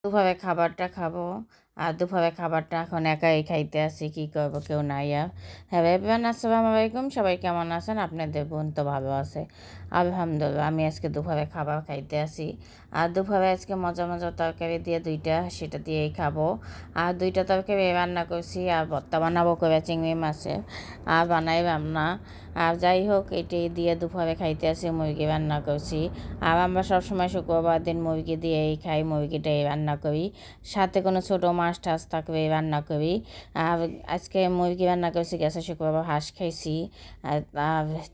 দুপুরে খাবারটা খাবো। আর দুপুরে খাবারটা এখন একাই খাইতে আসি, কি করবো, কেউ নাই আর। হ্যাঁ এভরিওয়ান, আসসালামু আলাইকুম। সবাই কেমন আছেন? আপনাদের বোন তো ভালো আছে, আলহামদুলিল্লাহ। আমি আজকে দুপুরে খাবার খাইতে আসি। আর দুপুরে আজকে মজা মজা তরকারি দিয়ে দুইটা, সেটা দিয়েই খাবো। আর দুইটা তরকারি রান্না করছি, আর ভর্তা বানাবো করে চিংড়ি মাছের, আর বানাই রান্না। আর যাই হোক, এটি দিয়ে দুপুরে খাইতে আসি। মুরগি রান্না করছি। আর আমরা সবসময় শুক্রবার দিন মুরগি দিয়েই খাই, মুরগিটাই রান্না করি। সাথে কোনো ছোটো মাছ টাছ থাকবে রান্না করি। আর আজকে মুরগি রান্না করছি, গেছে শুক্রবার হাঁস খাইছি। আর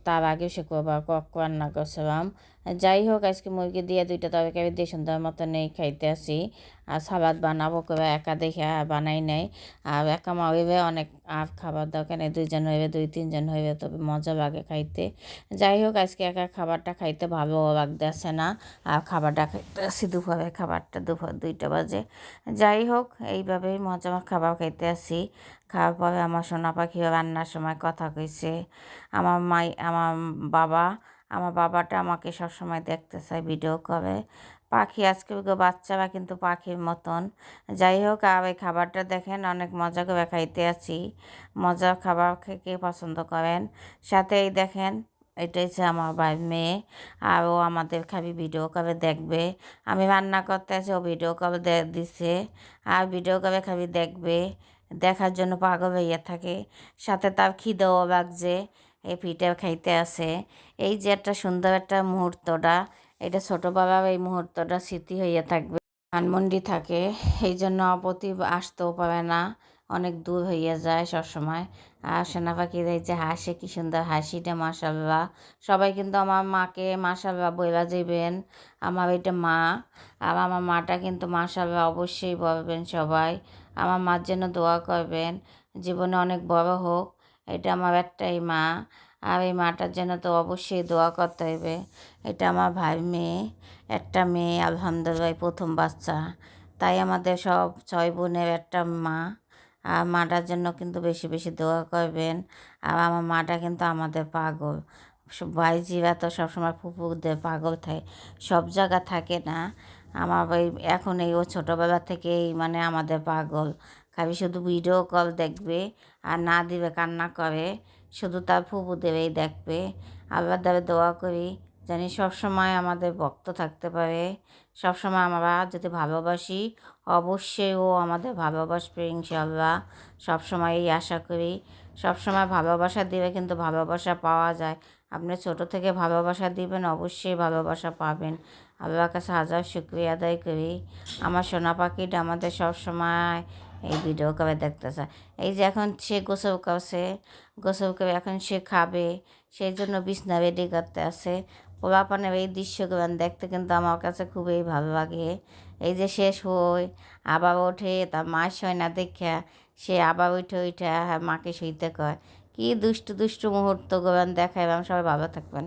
তার আগে শুক্রবার কক রান্না করছিলাম। যাই হোক, আজকে মুরগি দিয়ে দুইটা তরকারি দিয়ে সুন্দর মতন এই খাইতে আসি। আর সালাদ বানাবো করে একা দেখে বানাই নাই। আর একা হইবে অনেক, আর খাবার দরকার নেই, দুইজন হইবে, দুই তিনজন হইবে, তবে মজা লাগে খাইতে। যাই হোক, আজকে একা খাবারটা খাইতে ভালো লাগতেছে না। আর খাবারটা খাইতে আসি দুপুরে, খাবারটা দুপুর 2টা বাজে। যাই হোক, এইভাবেই মজা খাবার খাইতে আসি। খাওয়ার পরে আমার সোনা পাখিও রান্নার সময় কথা কইছে। বাবা আমার বাবাটা আমাকে সবসময় দেখতে চায়, ভিডিও করে। পাখি আজকে বাচ্চারা কিন্তু পাখির মতন। যাই হোক, আর এই খাবারটা দেখেন, অনেক মজা করে খাইতে আছি। মজার খাবার খেতে পছন্দ করেন। সাথে এই দেখেন, এটা হচ্ছে আমার মেয়ে। আর ও আমাদের খালি ভিডিও করে দেখবে। আমি রান্না করতে আছি, ও ভিডিও করে দিছে। আর ভিডিও করে খালি দেখবে, দেখার জন্য পাগল হইয়া থাকে। সাথে তার খিদেও লাগছে, এই পিঠা খাইতে আছে। এই যে একটা সুন্দর একটা মুহূর্তটা, এটা ছোটোবেলার এই মুহূর্তটা স্মৃতি হইয়া থাকবে। ধানমন্ডি থাকে, এই জন্য প্রতি আসতেও পারে না, অনেক দূর হইয়া যায় সবসময়। আর সোনা পাখির এই যে হাসে, কি সুন্দর হাসিটা, মাশাল্লাহ। সবাই কিন্তু আমার মাকে মাশাল্লাহ বইলা যাইবেন। আমার এটা মা, আর আমার মাটা কিন্তু মাশাল্লাহ অবশ্যই বলবেন সবাই। আমার মার জন্য দোয়া করবেন, জীবনে অনেক বড় হোক। এটা আমার একটাই মা, আর এই মাটার জন্য তো অবশ্যই দোয়া করতে হবে। এটা আমার ভাই মেয়ে, একটা মেয়ে, আলহামদুলিল্লাহ প্রথম বাচ্চা। তাই আমাদের সব 6 বোনের একটা মা। আর মাটার জন্য কিন্তু বেশি বেশি দোয়া করবেন। আর আমার মাটা কিন্তু আমাদের পাগল। ভাইজিরা তো সবসময় ফুপুদের পাগল থাকে, সব জায়গা থাকে না। আমার ওই এখন এই ও ছোটোবেলা থেকেই মানে আমাদের পাগল। খালি শুধু ভিডিও কল দেখবে, আর না দিবে কান্না করে, শুধু তার ফুপুদেরই দেখবে। আল্লাহর দ্বারা দোয়া করি জানি সবসময় আমাদের ভক্ত থাকতে পারে। সবসময় আমরা যদি ভালোবাসি, অবশ্যই ও আমাদের ভালোবাসবে ইনশাল্লাহ। সবসময় এই আশা করি। সবসময় ভালোবাসা দিলে কিন্তু ভালোবাসা পাওয়া যায়। আপনি ছোট থেকে ভালোবাসা দিবেন, অবশ্যই ভালোবাসা পাবেন। আল্লাহর কাছে হাজার শুকরিয়া আদায় করি। আমার সোনা পাখিটা আমাদের সবসময় এই ভিডিও করে দেখতেছে। এই যে এখন সে গোসল করছে, গোসল করে এখন সে খাবে, সেই জন্য বিছনা রেডি করতে আছে। পোলাপানের এই দৃশ্যগুলো দেখতে কিন্তু আমার কাছে খুবই ভালো লাগে। এই যে শেষ হয়, আবার ওঠে, তার মা শোয় না দেখা সে আবার উঠে মাকে শুইতে কয়। কি দুষ্টু দুষ্টু মুহূর্তগুলো দেখায়। সবাই ভালো থাকবেন।